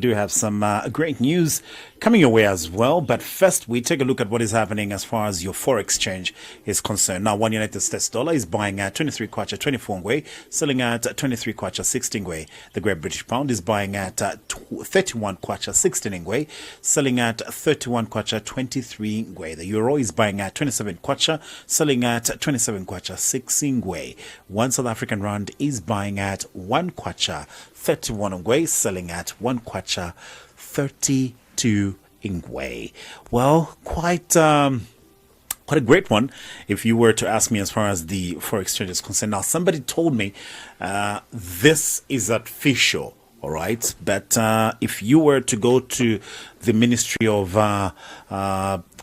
do have some great news coming your way as well. But first, we take a look at what is happening as far as your forex exchange is concerned. Now, one United States dollar is buying at 23 kwacha 24 ngwe, selling at 23 kwacha 16 ngwe. The Great British Pound is buying at 31 kwacha 16 ngwe, selling at 31 kwacha 23 ngwe. The euro is buying at 27 kwacha, selling at 27 kwacha 6 ngwe. One South African rand is buying at 1 kwacha 31 ngwe, selling at 1 kwacha 32 ngwe. Well, quite a great one if you were to ask me as far as the forex exchange is concerned. Now, somebody told me this is official, all right? But if you were to go to the Ministry of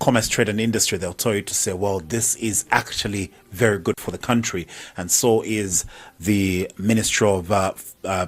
Commerce, Trade and Industry, they'll tell you to say, well, this is actually very good for the country. And so is the Ministry of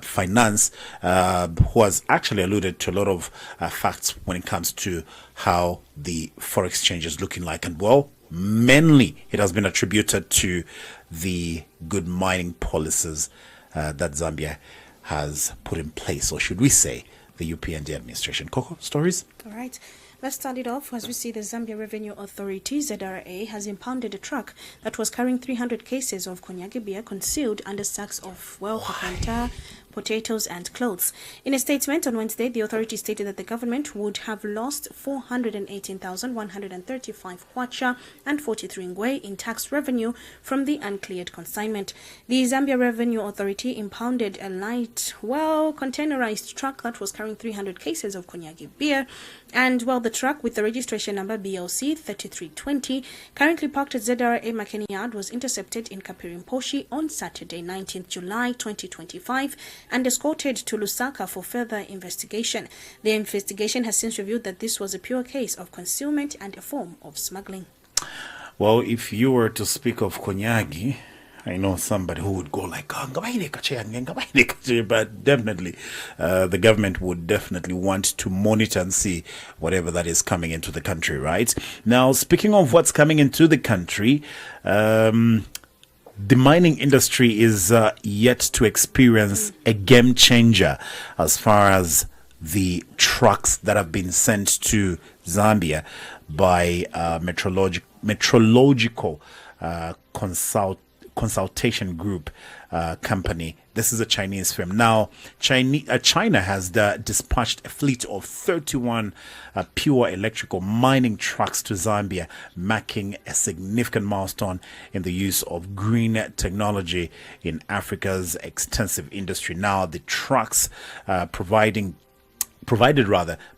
Finance, who has actually alluded to a lot of facts when it comes to how the forex exchange is looking like. And well, mainly it has been attributed to the good mining policies that Zambia has put in place, or should we say the UPND administration. Coco, stories? All right. Let's start it off. As we see, the Zambia Revenue Authority, ZRA, has impounded a truck that was carrying 300 cases of cognac beer concealed under sacks of, papanta, potatoes and clothes. In a statement on Wednesday, the authority stated that the government would have lost 418,135 kwacha and 43 ngwe in tax revenue from the uncleared consignment. The Zambia Revenue Authority impounded a light, containerized truck that was carrying 300 cases of cognac beer, and the truck with the registration number BLC 3320, currently parked at ZRA Makeni Yard, was intercepted in Kapirimposhi on Saturday, 19th July 2025, and escorted to Lusaka for further investigation. The investigation has since revealed that this was a pure case of concealment and a form of smuggling. Well, if you were to speak of Konyagi, I know somebody who would go like, but definitely the government would definitely want to monitor and see whatever that is coming into the country, right? Now, speaking of what's coming into the country, the mining industry is yet to experience a game changer as far as the trucks that have been sent to Zambia by metrological consultation group company. This is a Chinese firm. Now, China has dispatched a fleet of 31 pure electrical mining trucks to Zambia, marking a significant milestone in the use of green technology in Africa's extensive industry. Now, the trucks provided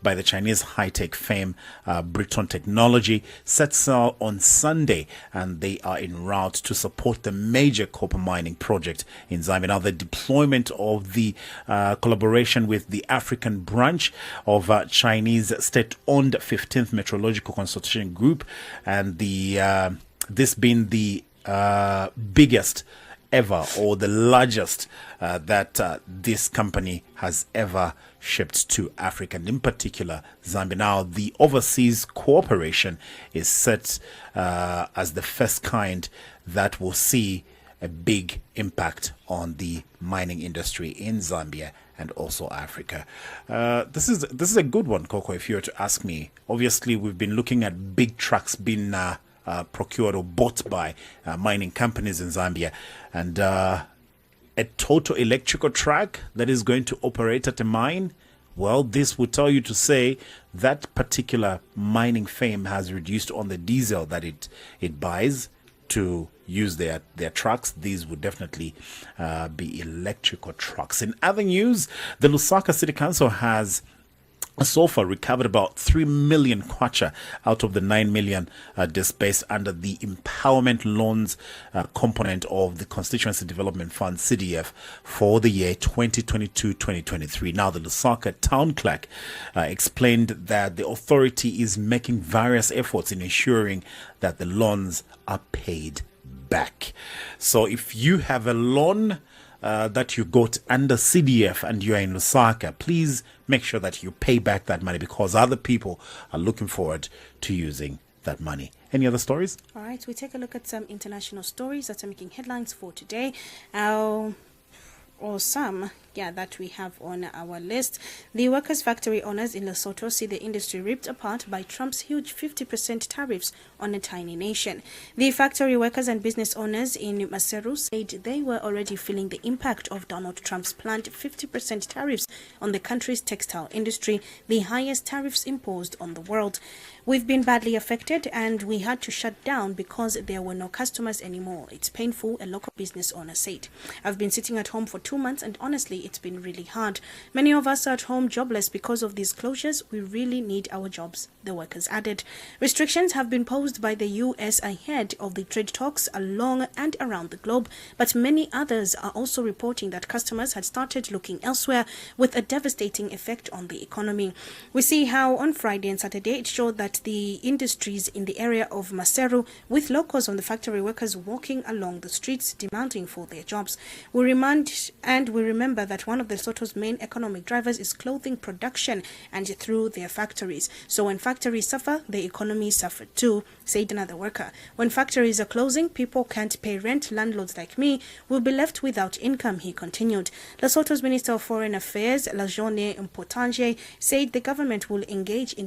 by the Chinese high-tech firm Briton Technology, set sail on Sunday, and they are en route to support the major copper mining project in Zambia. Now, the deployment of the collaboration with the African branch of Chinese state-owned 15th Meteorological Consultation Group, and this being the biggest ever, or the largest that this company has ever shipped to Africa, and in particular Zambia. Now, the overseas cooperation is set as the first kind that will see a big impact on the mining industry in Zambia and also Africa. This is a good one, Coco, if you were to ask me. Obviously, we've been looking at big trucks being procured or bought by mining companies in Zambia, and a total electrical truck that is going to operate at a mine. Well, this would tell you to say that particular mining firm has reduced on the diesel that it buys to use their trucks. These would definitely be electrical trucks. In other news, the Lusaka City Council has so far recovered about 3 million kwacha out of the 9 million disbursed under the empowerment loans component of the Constituency Development Fund CDF for the year 2022-2023. Now, the Lusaka town clerk explained that the authority is making various efforts in ensuring that the loans are paid back. So if you have a loan that you got under CDF and you're in Lusaka, please make sure that you pay back that money, because other people are looking forward to using that money. Any other stories? All right, we take a look at some international stories that are making headlines for today. Some that we have on our list. The workers' factory owners in Lesotho see the industry ripped apart by Trump's huge 50% tariffs on a tiny nation. The factory workers and business owners in Maseru said they were already feeling the impact of Donald Trump's planned 50% tariffs on the country's textile industry, the highest tariffs imposed on the world. We've been badly affected and we had to shut down because there were no customers anymore. It's painful, a local business owner said. I've been sitting at home for 2 months and honestly, it's been really hard. Many of us are at home jobless because of these closures. We really need our jobs, the workers added. Restrictions have been posed by the US ahead of the trade talks along and around the globe, but many others are also reporting that customers had started looking elsewhere with a devastating effect on the economy. We see how on Friday and Saturday it showed that the industries in the area of Maseru, with locals on the factory workers walking along the streets demanding for their jobs. We remember that one of the Lesotho's main economic drivers is clothing production and through their factories. So when factories suffer, the economy suffered too, said another worker. When factories are closing, people can't pay rent. Landlords like me will be left without income, he continued. Lesotho's Minister of Foreign Affairs, Lajone Mpotanje, said the government will engage in